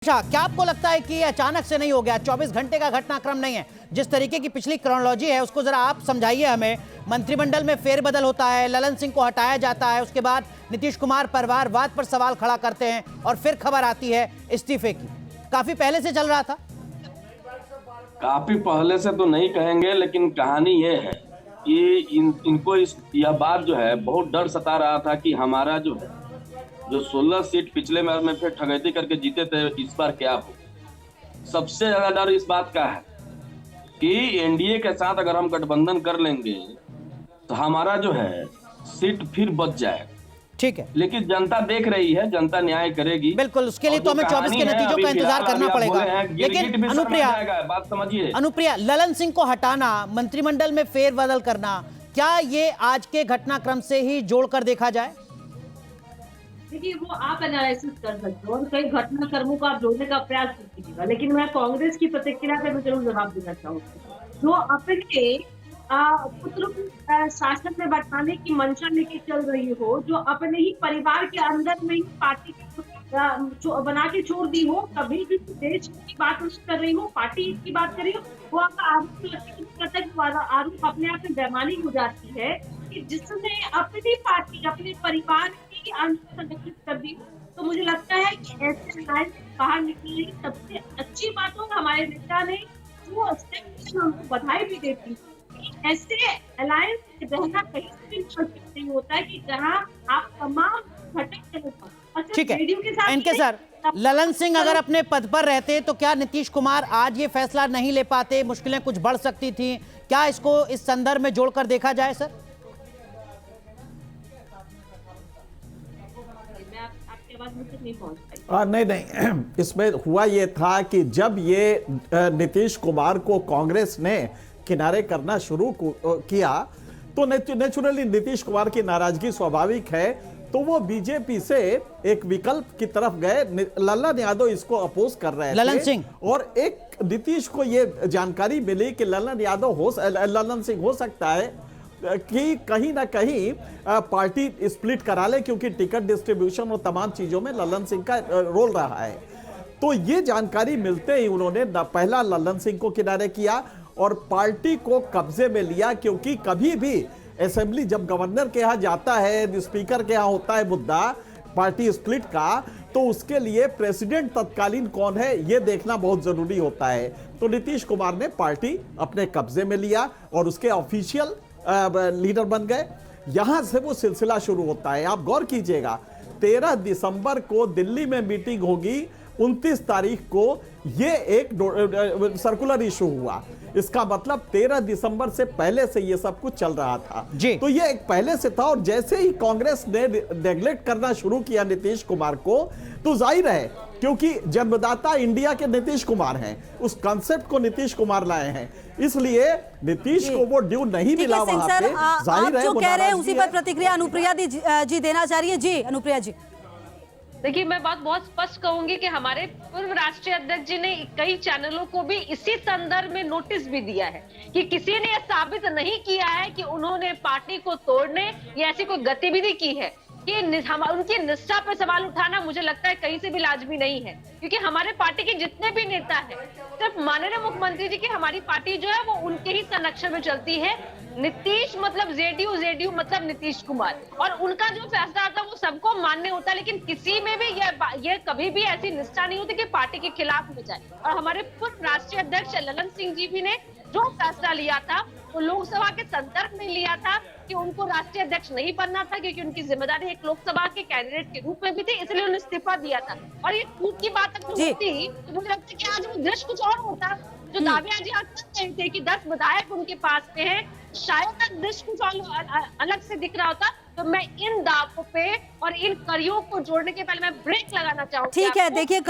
अच्छा, क्या आपको लगता है कि ये अचानक से नहीं हो गया? 24 घंटे का घटनाक्रम नहीं है। जिस तरीके की पिछली क्रोनोलॉजी है उसको जरा आप समझाइए हमें। मंत्रिमंडल में फेरबदल होता है, ललन सिंह को हटाया जाता है, उसके बाद नीतीश कुमार परिवारवाद पर सवाल खड़ा करते हैं और फिर खबर आती है इस्तीफे की। काफी पहले से चल रहा था। काफी पहले से तो नहीं कहेंगे, लेकिन कहानी ये है कि इनको यह बात जो है बहुत डर सता रहा था कि हमारा जो 16 सीट पिछले बार में फिर ठगैती करके जीते थे, इस बार क्या हो। सबसे ज्यादा डर इस बात का है कि एनडीए के साथ अगर हम गठबंधन कर लेंगे तो हमारा जो है सीट फिर बच जाए। ठीक है, लेकिन जनता देख रही है, जनता न्याय करेगी। बिल्कुल, उसके लिए तो हमें 24 के नतीजों का इंतजार करना पड़ेगा। लेकिन बात समझिए, अनुप्रिया, ललन सिंह को हटाना, मंत्रिमंडल में फेरबदल करना, क्या ये आज के घटनाक्रम से ही जोड़कर देखा जाए? देखिए, वो आप एनालिसिस कर सकते हो और कई घटनाक्रमों को आप जोड़ने का प्रयास कीजिएगा, लेकिन मैं कांग्रेस की प्रतिक्रिया पे मैं जरूर जवाब देना चाहूंगी। जो अपने पुत्र को शासन में बैठाने की मंशा लेके चल रही हो, जो अपने ही परिवार के अंदर में ही पार्टी बना के छोड़ दी हो, कभी भी देश की बात नहीं कर रही हो, पार्टी की बात कर रही हो, वो आपका आरोप अपने आप में बेईमानी हो जाती है कि जिसने अपनी पार्टी, अपने परिवार की संगठित कर दी। तो मुझे लगता है कि ऐसे लाइन बाहर निकली सबसे अच्छी बात हो। हमारे नेता ने जो स्टेप हमको बधाई भी देती है। ऐसे अलायंस रहना कहीं से नहीं होता है कि जहां आप तमाम घटक। ठीक है, इनके सर, ललन सिंह अगर अपने पद पर रहते तो क्या नीतीश कुमार आज ये फैसला नहीं ले पाते? मुश्किलें कुछ बढ़ सकती थी। क्या इसको इस संदर्भ में जोड़कर देखा जाए सर? नहीं, इसमें हुआ ये था कि जब ये नीतीश कुमार को कांग्रेस ने किनारे करना शुरू किया तो नेचुरली नीतीश कुमार की नाराजगी स्वाभाविक है, तो वो बीजेपी से एक विकल्प की तरफ गए। ललन यादव इसको अपोज कर रहे थे, ललन सिंह, और एक नीतीश को ये जानकारी मिली कि ललन सिंह हो सकता है कि कहीं ना कहीं पार्टी स्प्लिट करा ले, क्योंकि टिकट डिस्ट्रीब्यूशन और तमाम चीजों में ललन सिंह का रोल रहा है। तो ये जानकारी मिलते ही उन्होंने पहला ललन सिंह को किनारे किया और पार्टी को कब्जे में लिया, क्योंकि कभी भी असेंबली जब गवर्नर के यहाँ जाता है, स्पीकर के यहाँ होता है मुद्दा पार्टी स्प्लिट का, तो उसके लिए प्रेसिडेंट तत्कालीन कौन है ये देखना बहुत जरूरी होता है। तो नीतीश कुमार ने पार्टी अपने कब्जे में लिया और उसके ऑफिशियल लीडर बन गए। यहां से वो सिलसिला शुरू होता है। आप गौर कीजिएगा, 13 दिसंबर को दिल्ली में मीटिंग होगी, 29 तारीख को ये एक सर्कुलर इशू हुआ। इसका मतलब 13 दिसंबर से पहले से ये सब कुछ चल रहा था जी। तो ये एक पहले से था, और जैसे ही कांग्रेस ने नेग्लेक्ट करना शुरू किया नीतीश कुमार को, तो जाहिर है क्योंकि जन्मदाता इंडिया के नीतीश कुमार हैं, उस कॉन्सेप्ट को नीतीश कुमार लाए हैं, इसलिए नीतीश को वो ड्यू नहीं मिला वहां पे। जाहिर है, जो कह रहे हैं उसी पर प्रतिक्रिया अनुप्रिया जी देना चाह रही है। जी अनुप्रिया जी। देखिए, मैं बात बहुत स्पष्ट कहूंगी कि हमारे पूर्व राष्ट्रीय अध्यक्ष जी ने कई चैनलों को भी इसी संदर्भ में नोटिस भी दिया है कि किसी ने यह साबित नहीं किया है कि उन्होंने पार्टी को तोड़ने या ऐसी कोई गतिविधि की है। कि उनकी निष्ठा पर सवाल उठाना मुझे लगता है कहीं से भी लाजमी नहीं है, क्योंकि हमारे पार्टी के जितने भी नेता हैं, सिर्फ माननीय मुख्यमंत्री जी की हमारी पार्टी जो है वो उनके ही संरक्षण में चलती है। नीतीश मतलब जेडीयू मतलब नीतीश कुमार, और उनका जो फैसला आता है वो सबको मान्य होता है, लेकिन किसी में भी ये कभी भी ऐसी निष्ठा नहीं होती कि पार्टी के खिलाफ हो जाए। और हमारे पूर्व राष्ट्रीय अध्यक्ष ललन सिंह जी भी ने जो फैसला लिया था वो लोकसभा के संदर्भ में लिया था कि उनको राष्ट्रीय अध्यक्ष नहीं बनना था, क्योंकि उनकी जिम्मेदारी एक लोकसभा के कैंडिडेट के रूप में भी थी, इसलिए उन्होंने इस्तीफा दिया था। और ये छूट की बात अगर होती तो मुझे लगता है कि आज वो दृश्य कुछ और होता। जो दावे आज कर रहे थे कि 10 विधायक उनके पास में है, शायद दृश्य कुछ और अलग से दिख रहा होता। तो मैं इन दावों पे और इन कड़ियों को जोड़ने के पहले मैं ब्रेक लगाना चाहूंगी। ठीक है, देखिए